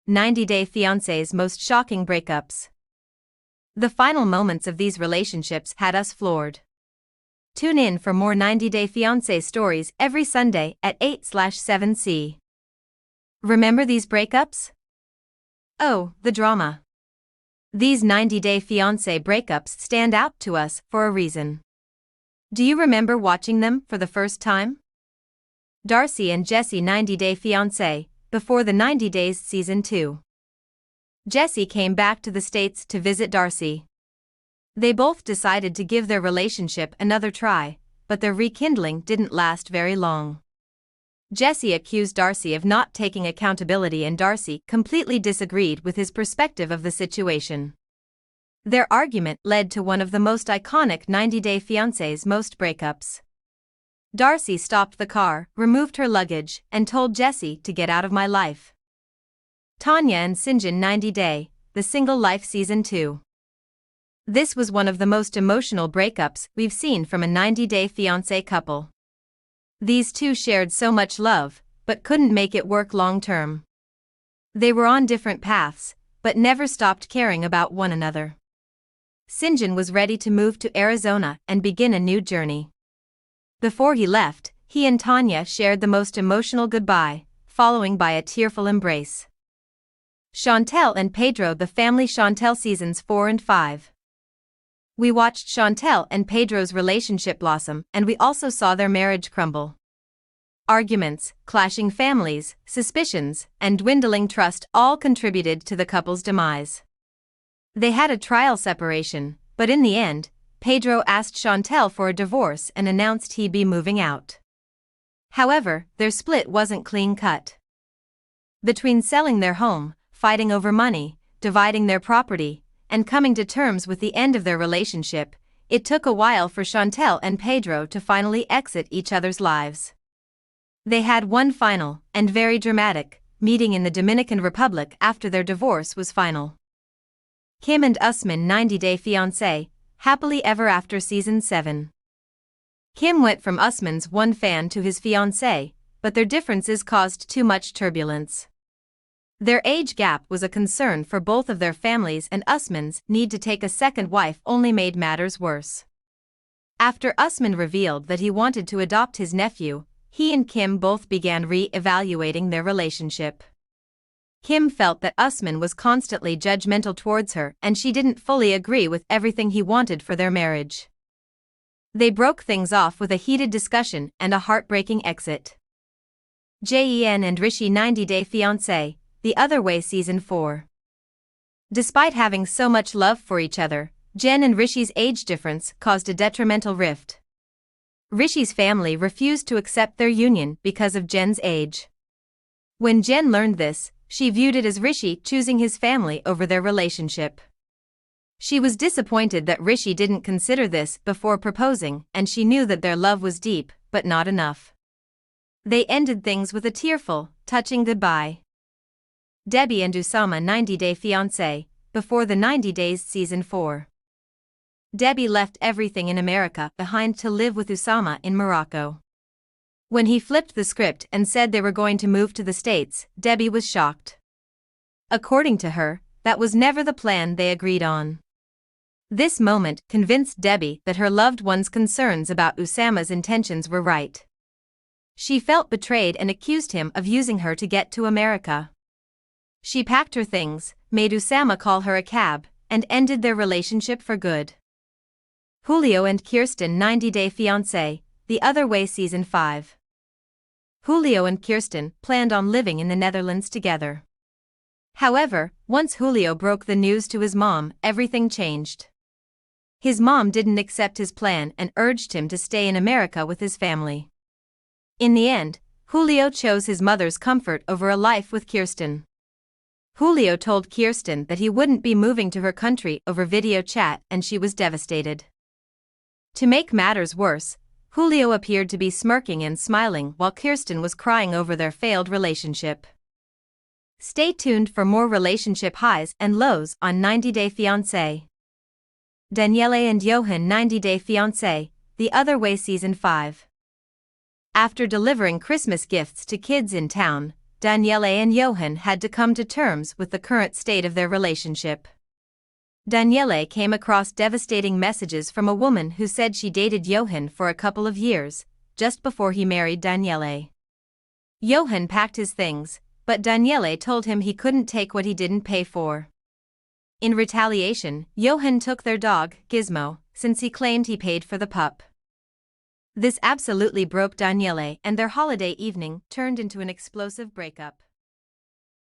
90-Day Fiancé's most shocking breakups. The final moments of these relationships had us floored. Tune in for more 90-Day Fiancé stories every Sunday at 8/7C. Remember these breakups? Oh, the drama. These 90-Day Fiancé breakups stand out to us for a reason. Do you remember watching them for the first time? Darcy and Jesse 90-Day Fiancé, before the 90 Days Season 2. Jesse came back to the States to visit Darcy. They both decided to give their relationship another try, but their rekindling didn't last very long. Jesse accused Darcy of not taking accountability and Darcy completely disagreed with his perspective of the situation. Their argument led to one of the most iconic 90-Day Fiancé's most breakups. Darcy stopped the car, removed her luggage, and told Jesse to get out of my life. Tanya and Sinjin 90-Day, The Single Life Season 2. This was one of the most emotional breakups we've seen from a 90-Day Fiancé couple. These two shared so much love, but couldn't make it work long term. They were on different paths, but never stopped caring about one another. Sinjin was ready to move to Arizona and begin a new journey. Before he left, he and Tanya shared the most emotional goodbye, following by a tearful embrace. Chantel and Pedro, The Family Chantel Seasons 4 and 5. We watched Chantel and Pedro's relationship blossom, and we also saw their marriage crumble. Arguments, clashing families, suspicions, and dwindling trust all contributed to the couple's demise. They had a trial separation, but in the end, Pedro asked Chantel for a divorce and announced he'd be moving out. However, their split wasn't clean-cut. Between selling their home, fighting over money, dividing their property, and coming to terms with the end of their relationship, it took a while for Chantel and Pedro to finally exit each other's lives. They had one final, and very dramatic, meeting in the Dominican Republic after their divorce was final. Kim and Usman 90-Day Fiancé, Happily Ever After Season 7. Kim went from Usman's one fan to his fiancé, but their differences caused too much turbulence. Their age gap was a concern for both of their families, and Usman's need to take a second wife only made matters worse. After Usman revealed that he wanted to adopt his nephew, he and Kim both began re-evaluating their relationship. Kim felt that Usman was constantly judgmental towards her and she didn't fully agree with everything he wanted for their marriage. They broke things off with a heated discussion and a heartbreaking exit. Jen and Rishi 90-Day Fiancé, The Other Way Season 4. Despite having so much love for each other, Jen and Rishi's age difference caused a detrimental rift. Rishi's family refused to accept their union because of Jen's age. When Jen learned this, she viewed it as Rishi choosing his family over their relationship. She was disappointed that Rishi didn't consider this before proposing, and she knew that their love was deep, but not enough. They ended things with a tearful, touching goodbye. Debbie and Usama 90-Day Fiancé, Before the 90 Days Season 4. Debbie left everything in America behind to live with Usama in Morocco. When he flipped the script and said they were going to move to the States, Debbie was shocked. According to her, that was never the plan they agreed on. This moment convinced Debbie that her loved one's concerns about Usama's intentions were right. She felt betrayed and accused him of using her to get to America. She packed her things, made Usama call her a cab, and ended their relationship for good. Julio and Kirsten 90-Day Fiancé, The Other Way Season 5. Julio and Kirsten planned on living in the Netherlands together. However, once Julio broke the news to his mom, everything changed. His mom didn't accept his plan and urged him to stay in America with his family. In the end, Julio chose his mother's comfort over a life with Kirsten. Julio told Kirsten that he wouldn't be moving to her country over video chat, and she was devastated. To make matters worse, Julio appeared to be smirking and smiling while Kirsten was crying over their failed relationship. Stay tuned for more relationship highs and lows on 90-Day Fiancé. Daniele and Johan 90-Day Fiancé, The Other Way Season 5. After delivering Christmas gifts to kids in town, Daniele and Johan had to come to terms with the current state of their relationship. Daniele came across devastating messages from a woman who said she dated Johan for a couple of years, just before he married Daniele. Johan packed his things, but Daniele told him he couldn't take what he didn't pay for. In retaliation, Johan took their dog, Gizmo, since he claimed he paid for the pup. This absolutely broke Daniele, and their holiday evening turned into an explosive breakup.